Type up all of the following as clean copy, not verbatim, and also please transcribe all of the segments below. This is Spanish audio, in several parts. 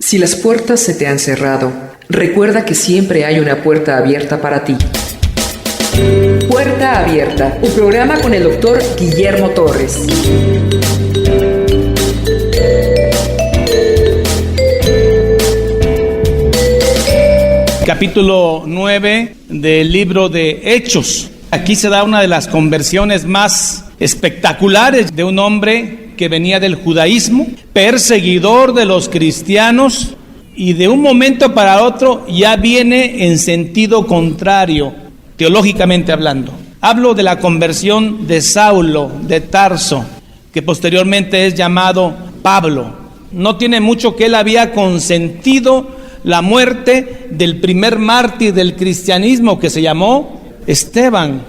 Si las puertas se te han cerrado, recuerda que siempre hay una puerta abierta para ti. Puerta Abierta, un programa con el doctor Guillermo Torres. Capítulo 9 del libro de Hechos. Aquí se da una de las conversiones más espectaculares de un hombre que venía del judaísmo, perseguidor de los cristianos, y de un momento para otro ya viene en sentido contrario, teológicamente hablando. Hablo de la conversión de Saulo de Tarso, que posteriormente es llamado Pablo. No tiene mucho que él había consentido la muerte del primer mártir del cristianismo, que se llamó Esteban.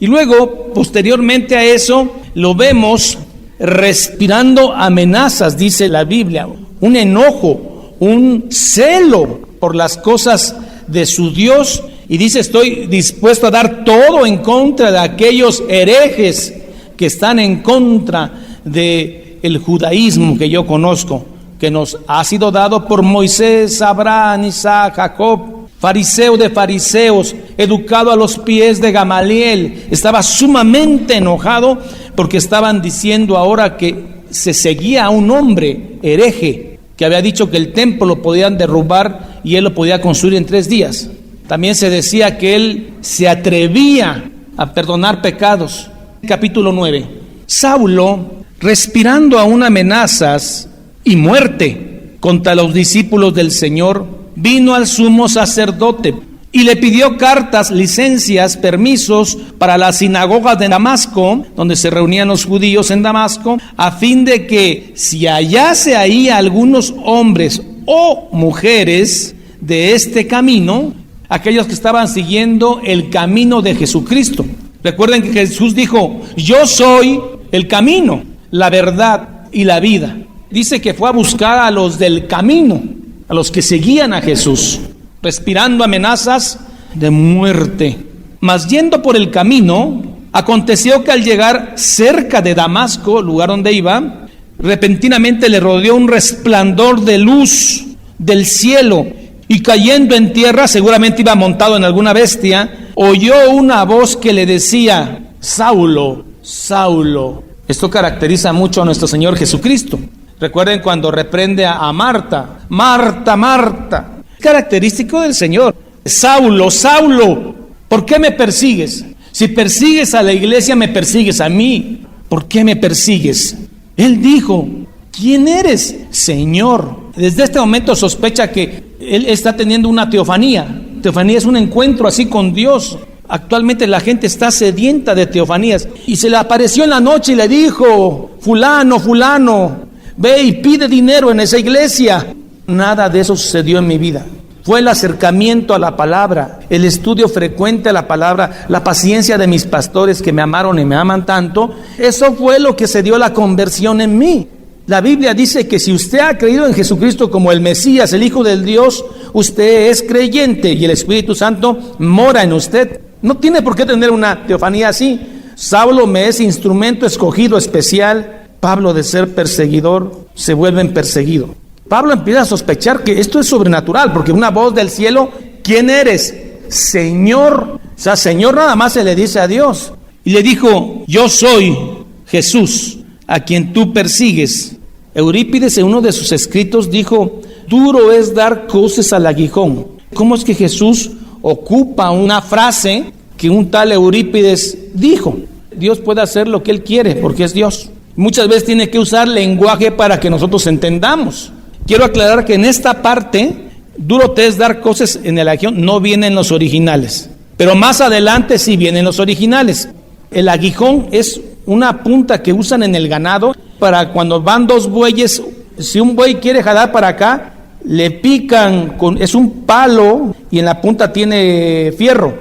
Y luego, posteriormente a eso, lo vemos respirando amenazas, dice la Biblia, un enojo, un celo por las cosas de su Dios, y dice: estoy dispuesto a dar todo en contra de aquellos herejes que están en contra del judaísmo que yo conozco, que nos ha sido dado por Moisés, Abraham, Isaac, Jacob, fariseo de fariseos, educado a los pies de Gamaliel. Estaba sumamente enojado porque estaban diciendo ahora que se seguía a un hombre hereje que había dicho que el templo lo podían derrubar y él lo podía construir en 3 días. También se decía que él se atrevía a perdonar pecados. Capítulo 9. Saulo, respirando aún amenazas y muerte contra los discípulos del Señor, vino al sumo sacerdote y le pidió cartas, licencias, permisos para la sinagoga de Damasco, donde se reunían los judíos en Damasco, a fin de que si hallase ahí algunos hombres o mujeres de este camino, aquellos que estaban siguiendo el camino de Jesucristo. Recuerden que Jesús dijo: yo soy el camino, la verdad y la vida. Dice que fue a buscar a los del camino, a los que seguían a Jesús, respirando amenazas de muerte. Mas yendo por el camino, aconteció que al llegar cerca de Damasco, lugar donde iba, repentinamente le rodeó un resplandor de luz del cielo, y cayendo en tierra, seguramente iba montado en alguna bestia, oyó una voz que le decía: Saulo, Saulo. Esto caracteriza mucho a nuestro Señor Jesucristo. Recuerden cuando reprende a Marta: Marta, Marta. Característico del Señor: Saulo, Saulo, ¿por qué me persigues? Si persigues a la iglesia, me persigues a mí. ¿Por qué me persigues? Él dijo: ¿quién eres, Señor? Desde este momento sospecha que él está teniendo una teofanía. Teofanía es un encuentro así con Dios. Actualmente la gente está sedienta de teofanías. Y se le apareció en la noche y le dijo: fulano, fulano, ve y pide dinero en esa iglesia. Nada de eso sucedió en mi vida. Fue el acercamiento a la palabra, el estudio frecuente a la palabra, la paciencia de mis pastores que me amaron y me aman tanto. Eso fue lo que se dio la conversión en mí. La Biblia dice que si usted ha creído en Jesucristo como el Mesías, el Hijo del Dios, usted es creyente y el Espíritu Santo mora en usted. No tiene por qué tener una teofanía así. Saulo me es instrumento escogido especial. Pablo, de ser perseguidor, se vuelve en perseguido. Pablo empieza a sospechar que esto es sobrenatural, porque una voz del cielo: ¿quién eres? Señor. O sea, Señor nada más se le dice a Dios. Y le dijo: yo soy Jesús, a quien tú persigues. Eurípides, en uno de sus escritos, dijo: duro es dar coces al aguijón. ¿Cómo es que Jesús ocupa una frase que un tal Eurípides dijo? Dios puede hacer lo que Él quiere, porque es Dios. Muchas veces tiene que usar lenguaje para que nosotros entendamos. Quiero aclarar que en esta parte, duro te es dar coces en el aguijón, no vienen los originales. Pero más adelante sí vienen los originales. El aguijón es una punta que usan en el ganado para cuando van 2 bueyes. Si un buey quiere jalar para acá, le pican es un palo y en la punta tiene fierro.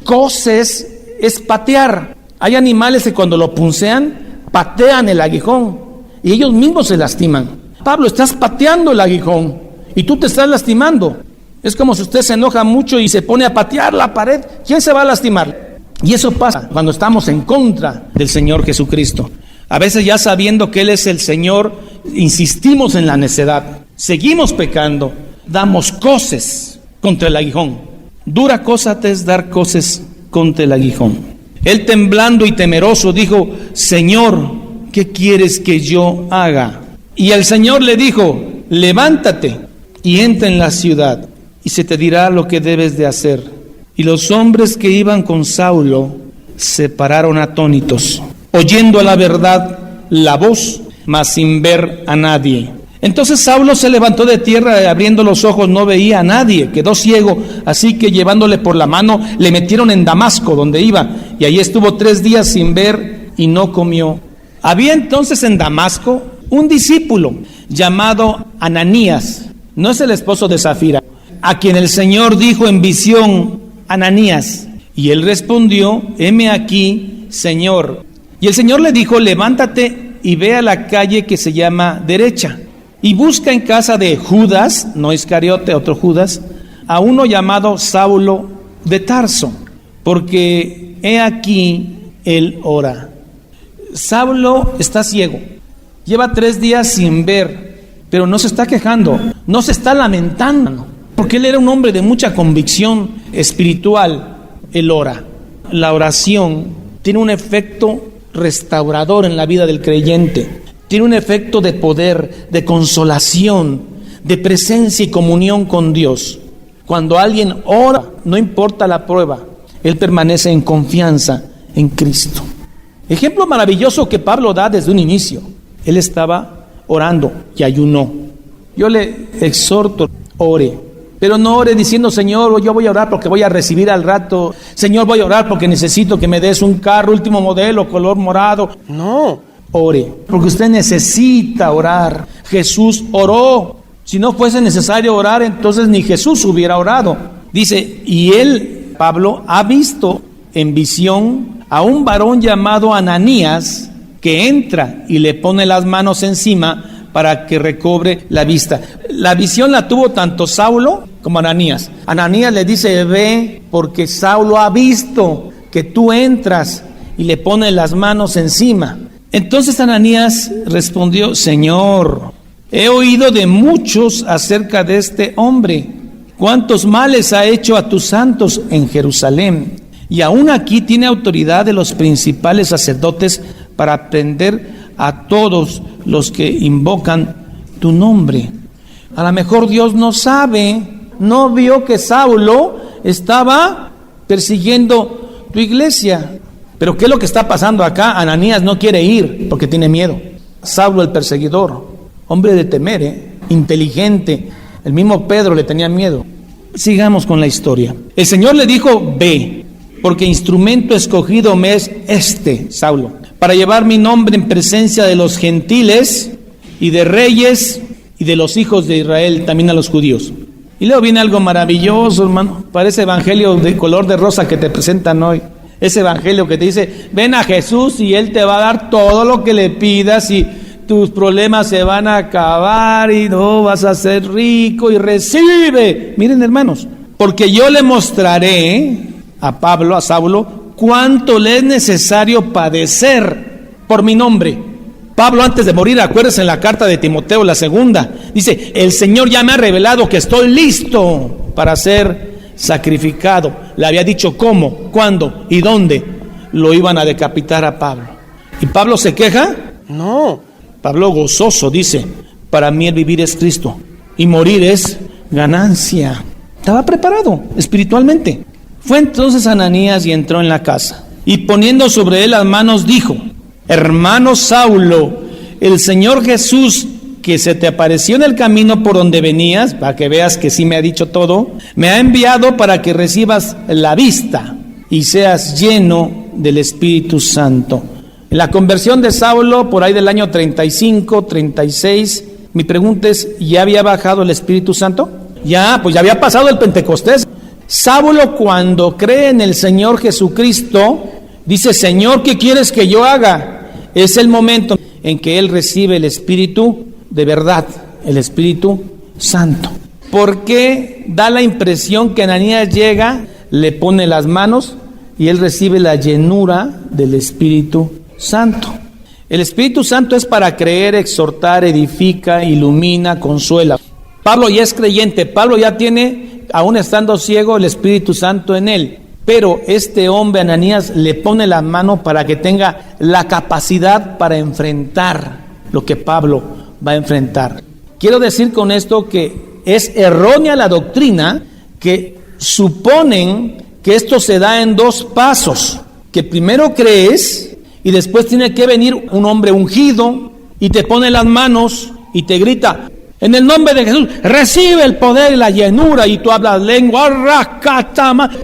Coces es patear. Hay animales que cuando lo puncean, patean el aguijón y ellos mismos se lastiman. Pablo, estás pateando el aguijón y tú te estás lastimando. Es como si usted se enoja mucho y se pone a patear la pared. ¿Quién se va a lastimar? Y eso pasa cuando estamos en contra del Señor Jesucristo. A veces, ya sabiendo que Él es el Señor, insistimos en la necedad. seguimos pecando, damos coces contra el aguijón. Dura cosa te es dar coces contra el aguijón. Él, temblando y temeroso, dijo: Señor, ¿qué quieres que yo haga? Y el Señor le dijo: levántate y entra en la ciudad, y se te dirá lo que debes de hacer. Y los hombres que iban con Saulo se pararon atónitos, oyendo a la verdad la voz, mas sin ver a nadie. Entonces Saulo se levantó de tierra, abriendo los ojos no veía a nadie, quedó ciego, así que llevándole por la mano le metieron en Damasco, donde iba, y allí estuvo 3 días sin ver y no comió. Había entonces en Damasco un discípulo llamado Ananías, no es el esposo de Zafira, a quien el Señor dijo en visión: Ananías. Y él respondió: heme aquí, Señor. Y el Señor le dijo: levántate y ve a la calle que se llama Derecha, y busca en casa de Judas, no Iscariote, otro Judas, a uno llamado Saulo de Tarso, porque he aquí él ora. Saulo está ciego, lleva 3 días sin ver, pero no se está quejando, no se está lamentando, porque él era un hombre de mucha convicción espiritual. Él ora. La oración tiene un efecto restaurador en la vida del creyente. Tiene un efecto de poder, de consolación, de presencia y comunión con Dios. Cuando alguien ora, no importa la prueba, él permanece en confianza en Cristo. Ejemplo maravilloso que Pablo da desde un inicio. Él estaba orando y ayunó. Yo le exhorto, ore. Pero no ore diciendo: Señor, yo voy a orar porque voy a recibir al rato. Señor, voy a orar porque necesito que me des un carro último modelo, color morado. No, ore, porque usted necesita orar. Jesús oró. Si no fuese necesario orar, entonces ni Jesús hubiera orado. Dice: y él, Pablo, ha visto en visión a un varón llamado Ananías, que entra y le pone las manos encima para que recobre la vista. La visión la tuvo tanto Saulo como Ananías. Ananías le dice: ve, porque Saulo ha visto que tú entras y le pones las manos encima. Entonces Ananías respondió: Señor, he oído de muchos acerca de este hombre, cuántos males ha hecho a tus santos en Jerusalén, y aún aquí tiene autoridad de los principales sacerdotes para prender a todos los que invocan tu nombre. A lo mejor Dios no sabe, no vio que Saulo estaba persiguiendo tu iglesia. Pero ¿qué es lo que está pasando acá? Ananías no quiere ir porque tiene miedo. Saulo, el perseguidor, hombre de temer, inteligente. El mismo Pedro le tenía miedo. Sigamos con la historia. El Señor le dijo: ve, porque instrumento escogido me es Saulo, para llevar mi nombre en presencia de los gentiles y de reyes y de los hijos de Israel, también a los judíos. Y luego viene algo maravilloso, hermano, para ese evangelio de color de rosa que te presentan hoy. Ese evangelio que te dice: ven a Jesús y Él te va a dar todo lo que le pidas y tus problemas se van a acabar y no vas a ser rico y recibe. Miren, hermanos, porque yo le mostraré a Pablo, a Saulo, cuánto le es necesario padecer por mi nombre. Pablo, antes de morir, acuérdense en la carta de Timoteo, la 2, dice: el Señor ya me ha revelado que estoy listo para ser sacrificado. Le había dicho cómo, cuándo y dónde lo iban a decapitar a Pablo. ¿Y Pablo se queja? No. Pablo, gozoso, dice: para mí el vivir es Cristo y morir es ganancia. Estaba preparado espiritualmente. Fue entonces Ananías y entró en la casa, y poniendo sobre él las manos dijo: hermano Saulo, el Señor Jesús, que se te apareció en el camino por donde venías, para que veas que sí me ha dicho todo, me ha enviado para que recibas la vista y seas lleno del Espíritu Santo. En la conversión de Saulo, por ahí del año 35, 36, mi pregunta es: ¿ya había bajado el Espíritu Santo? Ya, pues ya había pasado el Pentecostés. Saulo, cuando cree en el Señor Jesucristo, dice: Señor, ¿qué quieres que yo haga? Es el momento en que él recibe el Espíritu de verdad, el Espíritu Santo. ¿Por qué da la impresión que Ananías llega, le pone las manos y él recibe la llenura del Espíritu Santo? El Espíritu Santo es para creer, exhortar, edifica, ilumina, consuela. Pablo ya es creyente, Pablo ya tiene, aún estando ciego, el Espíritu Santo en él. Pero este hombre, Ananías, le pone la mano para que tenga la capacidad para enfrentar lo que Pablo va a enfrentar. Quiero decir con esto que es errónea la doctrina que suponen que esto se da en dos pasos, que primero crees y después tiene que venir un hombre ungido y te pone las manos y te grita: en el nombre de Jesús, recibe el poder y la llenura, y tú hablas lengua,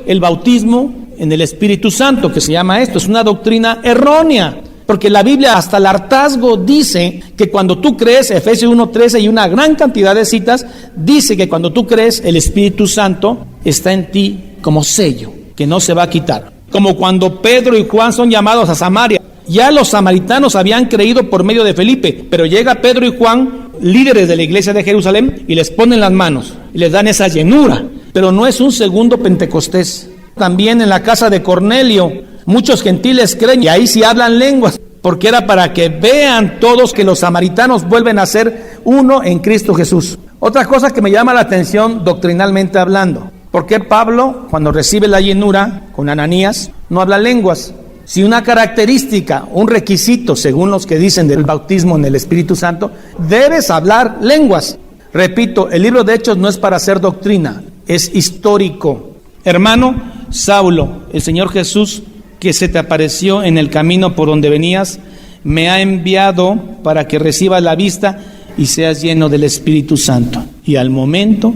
el bautismo en el Espíritu Santo, que se llama esto, es una doctrina errónea, porque la Biblia hasta el hartazgo dice que cuando tú crees, Efesios 1:13 y una gran cantidad de citas, dice que cuando tú crees, el Espíritu Santo está en ti como sello, que no se va a quitar. Como cuando Pedro y Juan son llamados a Samaria. Ya los samaritanos habían creído por medio de Felipe, pero llega Pedro y Juan, líderes de la iglesia de Jerusalén, y les ponen las manos y les dan esa llenura. Pero no es un segundo Pentecostés. También en la casa de Cornelio, muchos gentiles creen y ahí sí hablan lenguas, porque era para que vean todos que los samaritanos vuelven a ser uno en Cristo Jesús. Otra cosa que me llama la atención doctrinalmente hablando: ¿por qué Pablo, cuando recibe la llenura con Ananías, no habla lenguas? Si una característica, un requisito, según los que dicen del bautismo en el Espíritu Santo, debes hablar lenguas. Repito, el libro de Hechos no es para hacer doctrina, es histórico. Hermano Saulo, el Señor Jesús, que se te apareció en el camino por donde venías, me ha enviado para que recibas la vista y seas lleno del Espíritu Santo. Y al momento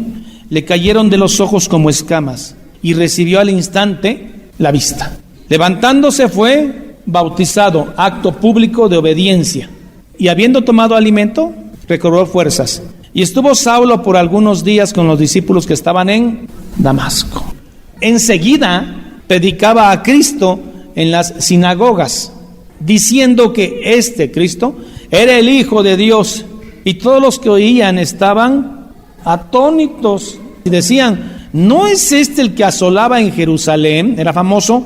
le cayeron de los ojos como escamas y recibió al instante la vista. Levantándose fue bautizado, acto público de obediencia, y habiendo tomado alimento, recobró fuerzas. Y estuvo Saulo por algunos días con los discípulos que estaban en Damasco. Enseguida predicaba a Cristo en las sinagogas, diciendo que este Cristo era el Hijo de Dios, y todos los que oían estaban atónitos y decían: ¿no es este el que asolaba en Jerusalén? Era famoso,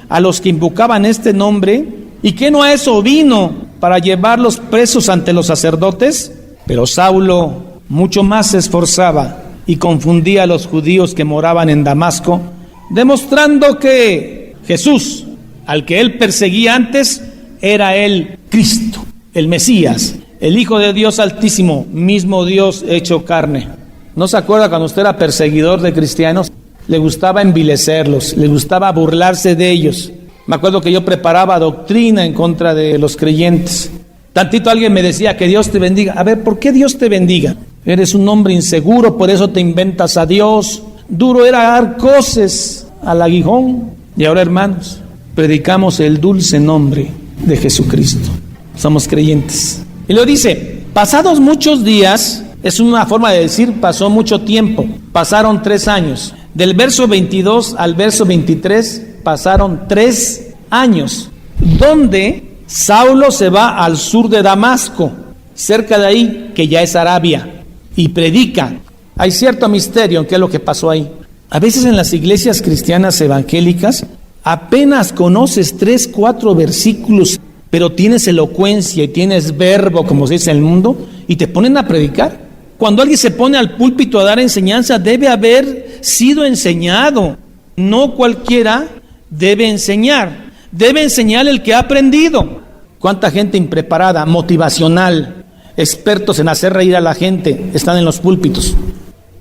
a los que invocaban este nombre, y que no a eso vino, para llevarlos presos ante los sacerdotes. Pero Saulo mucho más se esforzaba y confundía a los judíos que moraban en Damasco, demostrando que Jesús, al que él perseguía antes, era el Cristo, el Mesías, el Hijo de Dios Altísimo, mismo Dios hecho carne. ¿No se acuerda cuando usted era perseguidor de cristianos? Le gustaba envilecerlos, le gustaba burlarse de ellos. Me acuerdo que yo preparaba doctrina en contra de los creyentes. Tantito alguien me decía: que Dios te bendiga. A ver, ¿por qué Dios te bendiga? Eres un hombre inseguro, por eso te inventas a Dios. Duro era dar coces al aguijón. Y ahora, hermanos, predicamos el dulce nombre de Jesucristo. Somos creyentes. Y lo dice: pasados muchos días, es una forma de decir pasó mucho tiempo. Pasaron 3 años. Del verso 22 al verso 23 pasaron 3 años, donde Saulo se va al sur de Damasco, cerca de ahí, que ya es Arabia, y predica. Hay cierto misterio en qué es lo que pasó ahí. A veces en las iglesias cristianas evangélicas apenas conoces 3, 4 versículos, pero tienes elocuencia y tienes verbo, como se dice en el mundo, y te ponen a predicar. Cuando alguien se pone al púlpito a dar enseñanza, debe haber sido enseñado. No cualquiera debe enseñar. Debe enseñar el que ha aprendido. ¿Cuánta gente impreparada, motivacional, expertos en hacer reír a la gente están en los púlpitos?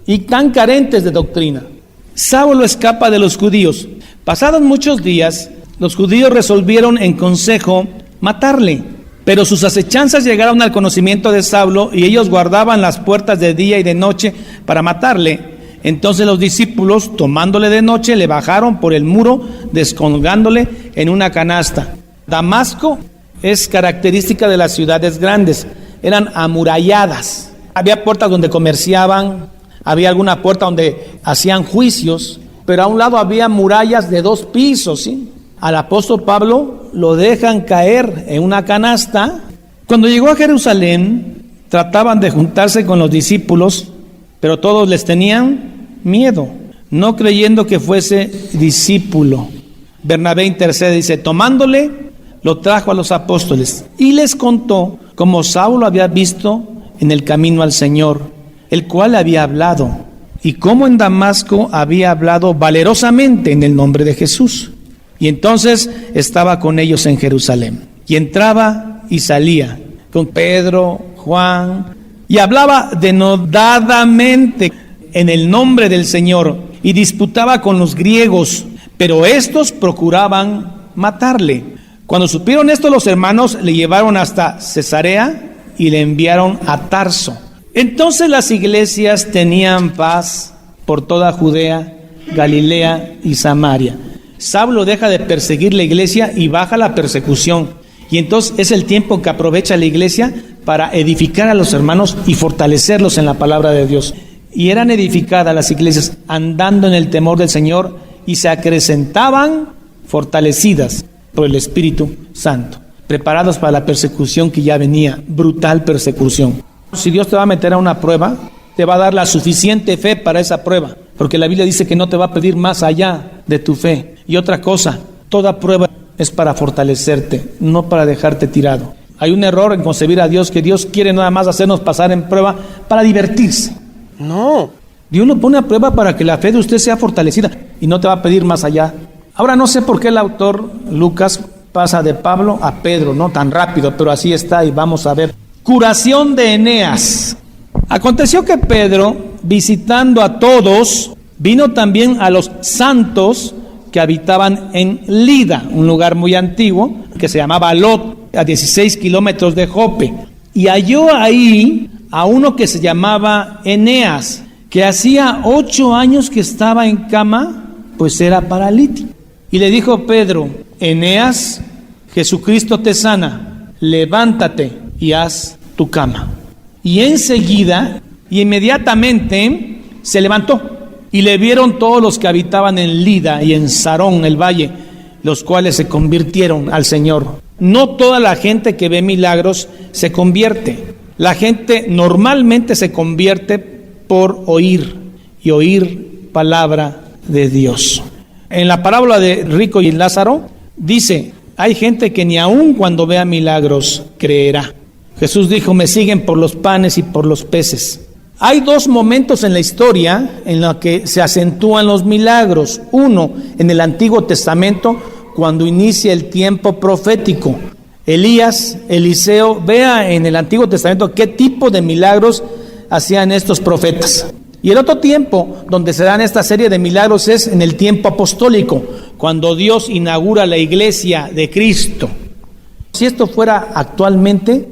Y tan carentes de doctrina. Saulo escapa de los judíos. Pasados muchos días, los judíos resolvieron en consejo matarle. Pero sus acechanzas llegaron al conocimiento de Saulo, y ellos guardaban las puertas de día y de noche para matarle. Entonces los discípulos, tomándole de noche, le bajaron por el muro, descolgándole en una canasta. Damasco es característica de las ciudades grandes. Eran amuralladas. Había puertas donde comerciaban, había alguna puerta donde hacían juicios, pero a un lado había murallas de 2 pisos, ¿sí? Al apóstol Pablo lo dejan caer en una canasta. Cuando llegó a Jerusalén, trataban de juntarse con los discípulos, pero todos les tenían miedo, no creyendo que fuese discípulo. Bernabé intercede, dice: tomándole, lo trajo a los apóstoles y les contó cómo Saulo había visto en el camino al Señor, el cual había hablado, y cómo en Damasco había hablado valerosamente en el nombre de Jesús. Y entonces estaba con ellos en Jerusalén, y entraba y salía con Pedro, Juan, y hablaba denodadamente en el nombre del Señor, y disputaba con los griegos, pero estos procuraban matarle. Cuando supieron esto, los hermanos le llevaron hasta Cesarea y le enviaron a Tarso. Entonces las iglesias tenían paz por toda Judea, Galilea y Samaria. Saulo deja de perseguir la iglesia y baja la persecución. Y entonces es el tiempo que aprovecha la iglesia para edificar a los hermanos y fortalecerlos en la palabra de Dios. Y eran edificadas las iglesias andando en el temor del Señor y se acrecentaban fortalecidas por el Espíritu Santo, preparados para la persecución que ya venía, brutal persecución. Si Dios te va a meter a una prueba, te va a dar la suficiente fe para esa prueba, porque la Biblia dice que no te va a pedir más allá de tu fe. Y otra cosa, toda prueba es para fortalecerte, no para dejarte tirado. Hay un error en concebir a Dios, que Dios quiere nada más hacernos pasar en prueba para divertirse. No, Dios lo pone a prueba para que la fe de usted sea fortalecida y no te va a pedir más allá. Ahora no sé por qué el autor Lucas pasa de Pablo a Pedro, no tan rápido, pero así está y vamos a ver. Curación de Eneas. Aconteció que Pedro, visitando a todos, vino también a los santos que habitaban en Lida, un lugar muy antiguo que se llamaba Lot, a 16 kilómetros de Jope, y halló ahí a uno que se llamaba Eneas, que hacía 8 años que estaba en cama, pues era paralítico. Y le dijo Pedro: Eneas, Jesucristo te sana, levántate y haz tu cama. Y enseguida y inmediatamente se levantó, y le vieron todos los que habitaban en Lida y en Sarón, el valle, los cuales se convirtieron al Señor. No toda la gente que ve milagros se convierte. La gente normalmente se convierte por oír, y oír palabra de Dios. En la parábola de rico y Lázaro dice: hay gente que ni aun cuando vea milagros creerá. Jesús dijo: me siguen por los panes y por los peces. Hay 2 momentos en la historia en los que se acentúan los milagros. Uno, en el Antiguo Testamento, cuando inicia el tiempo profético. Elías, Eliseo, vea en el Antiguo Testamento qué tipo de milagros hacían estos profetas. Y el otro tiempo donde se dan esta serie de milagros es en el tiempo apostólico, cuando Dios inaugura la iglesia de Cristo. Si esto fuera actualmente,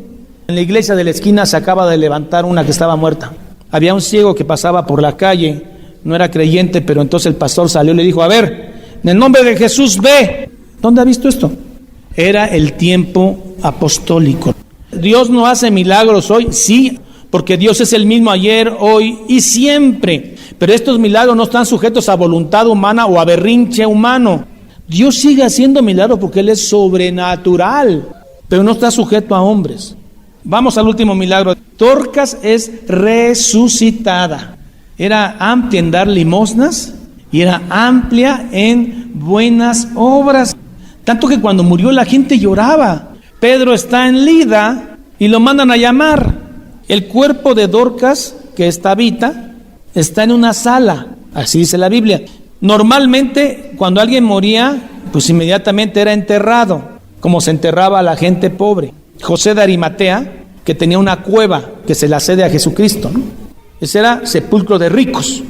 en la iglesia de la esquina se acaba de levantar una que estaba muerta. Había un ciego que pasaba por la calle, no era creyente, pero entonces el pastor salió y le dijo: a ver, en el nombre de Jesús, ve. ¿Dónde ha visto esto? Era el tiempo apostólico. ¿Dios no hace milagros hoy? Sí, porque Dios es el mismo ayer, hoy y siempre. Pero estos milagros no están sujetos a voluntad humana o a berrinche humano. Dios sigue haciendo milagros porque Él es sobrenatural, pero no está sujeto a hombres. Vamos al último milagro. Dorcas es resucitada. Era amplia en dar limosnas y era amplia en buenas obras. Tanto que cuando murió la gente lloraba. Pedro está en Lida y lo mandan a llamar. El cuerpo de Dorcas, que es Tabita, está en una sala. Así dice la Biblia. Normalmente cuando alguien moría, pues inmediatamente era enterrado, como se enterraba a la gente pobre. José de Arimatea, que tenía una cueva que se la cede a Jesucristo, ¿no? Ese era sepulcro de ricos,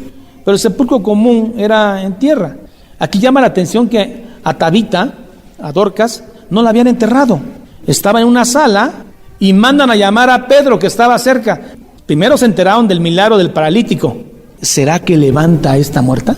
pero el sepulcro común era en tierra. Aquí llama la atención que a Tabita, a Dorcas, no la habían enterrado. Estaba en una sala y mandan a llamar a Pedro, que estaba cerca. Primero se enteraron del milagro del paralítico. ¿Será que levanta a esta muerta?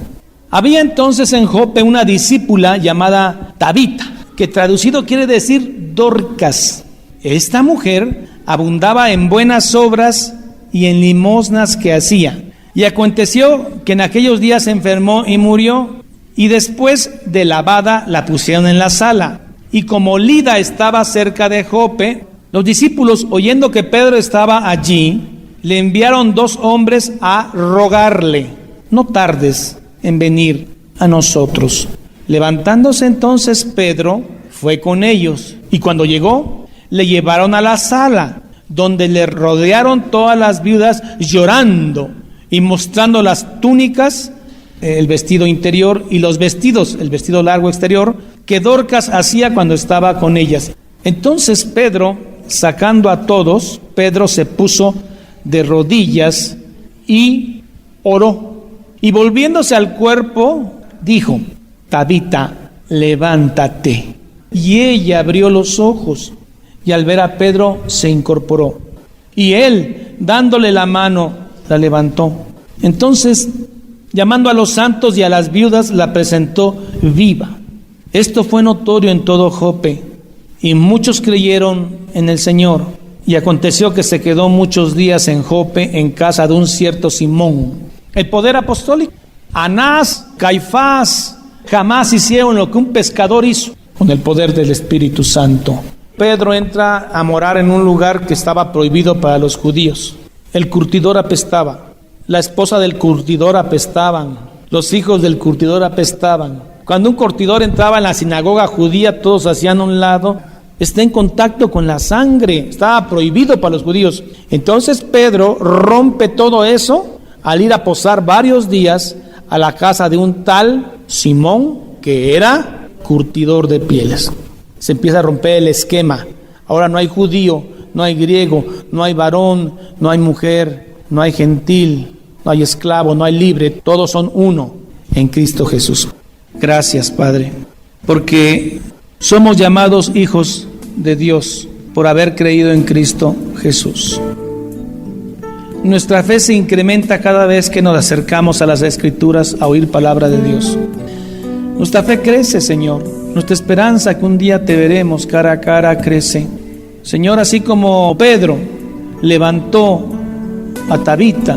Había entonces en Jope una discípula llamada Tabita, que traducido quiere decir Dorcas. Esta mujer abundaba en buenas obras y en limosnas que hacía. Y aconteció que en aquellos días se enfermó y murió, y después de lavada la pusieron en la sala. Y como Lida estaba cerca de Jope, los discípulos, oyendo que Pedro estaba allí, le enviaron 2 hombres a rogarle: no tardes en venir a nosotros. Levantándose entonces Pedro, fue con ellos, y cuando llegó, le llevaron a la sala. donde le rodearon todas las viudas llorando y mostrando las túnicas, el vestido interior y los vestidos, el vestido largo exterior, que Dorcas hacía cuando estaba con ellas. Entonces Pedro, sacando a todos, Pedro se puso de rodillas y oró. Y volviéndose al cuerpo, dijo: Tabita, levántate. Y ella abrió los ojos, y al ver a Pedro se incorporó. Y él, dándole la mano, la levantó. Entonces, llamando a los santos y a las viudas, la presentó viva. Esto fue notorio en todo Jope, y muchos creyeron en el Señor. Y aconteció que se quedó muchos días en Jope, en casa de un cierto Simón. El poder apostólico. Anás, Caifás, jamás hicieron lo que un pescador hizo con el poder del Espíritu Santo. Pedro entra a morar en un lugar que estaba prohibido para los judíos. El curtidor apestaba, la esposa del curtidor apestaban, los hijos del curtidor apestaban. Cuando un curtidor entraba en la sinagoga judía, todos hacían a un lado. Está en contacto con la sangre, estaba prohibido para los judíos. Entonces Pedro rompe todo eso al ir a posar varios días a la casa de un tal Simón, que era curtidor de pieles. Se empieza a romper el esquema. Ahora no hay judío, no hay griego, no hay varón, no hay mujer, no hay gentil, no hay esclavo, no hay libre. Todos son uno en Cristo Jesús. Gracias, Padre, porque somos llamados hijos de Dios por haber creído en Cristo Jesús. Nuestra fe se incrementa cada vez que nos acercamos a las Escrituras a oír palabra de Dios. Nuestra fe crece, Señor. Nuestra esperanza que un día te veremos cara a cara crece. Señor, así como Pedro levantó a Tabita,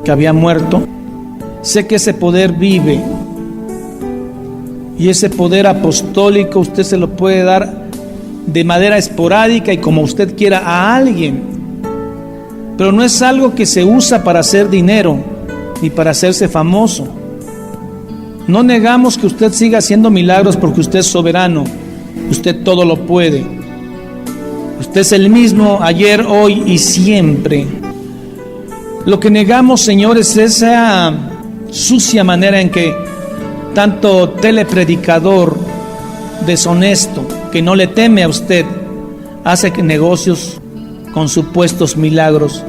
que había muerto, sé que ese poder vive. Y ese poder apostólico usted se lo puede dar de manera esporádica y como usted quiera a alguien. Pero no es algo que se usa para hacer dinero ni para hacerse famoso. No negamos que usted siga haciendo milagros porque usted es soberano. Usted todo lo puede. Usted es el mismo ayer, hoy y siempre. Lo que negamos, Señor, es esa sucia manera en que tanto telepredicador deshonesto que no le teme a usted hace negocios con supuestos milagros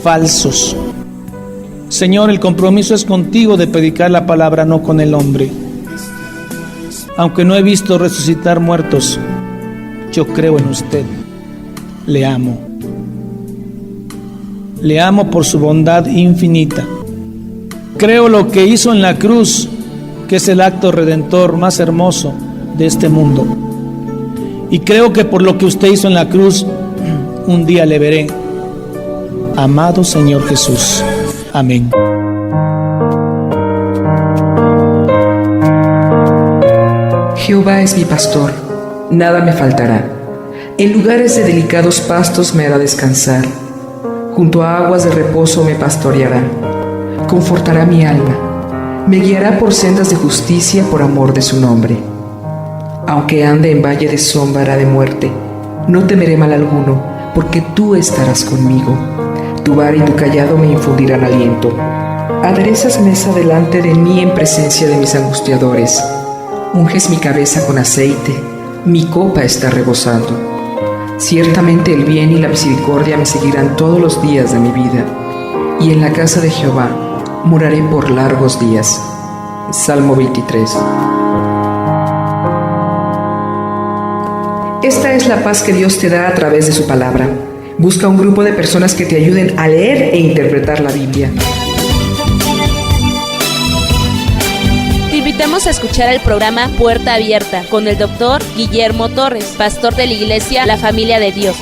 falsos. Señor, el compromiso es contigo de predicar la palabra, no con el hombre. Aunque no he visto resucitar muertos, yo creo en usted. Le amo. Le amo por su bondad infinita. Creo lo que hizo en la cruz, que es el acto redentor más hermoso de este mundo. Y creo que por lo que usted hizo en la cruz, un día le veré. Amado Señor Jesús. Amén. Jehová es mi pastor, nada me faltará. En lugares de delicados pastos me hará descansar. Junto a aguas de reposo me pastoreará. Confortará mi alma. Me guiará por sendas de justicia por amor de su nombre. Aunque ande en valle de sombra de muerte, no temeré mal alguno, porque tú estarás conmigo. Tu vara y tu callado me infundirán aliento. Aderezas mesa delante de mí en presencia de mis angustiadores. Unges mi cabeza con aceite, mi copa está rebosando. Ciertamente el bien y la misericordia me seguirán todos los días de mi vida, y en la casa de Jehová moraré por largos días. Salmo 23. Esta es la paz que Dios te da a través de su palabra. Busca un grupo de personas que te ayuden a leer e interpretar la Biblia. Te invitamos a escuchar el programa Puerta Abierta con el Dr. Guillermo Torres, pastor de la iglesia La Familia de Dios.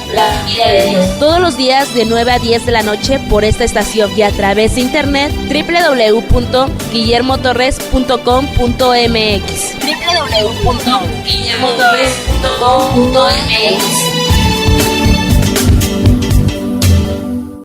Todos los días de 9 a 10 de la noche por esta estación y a través de internet www.guillermotorres.com.mx.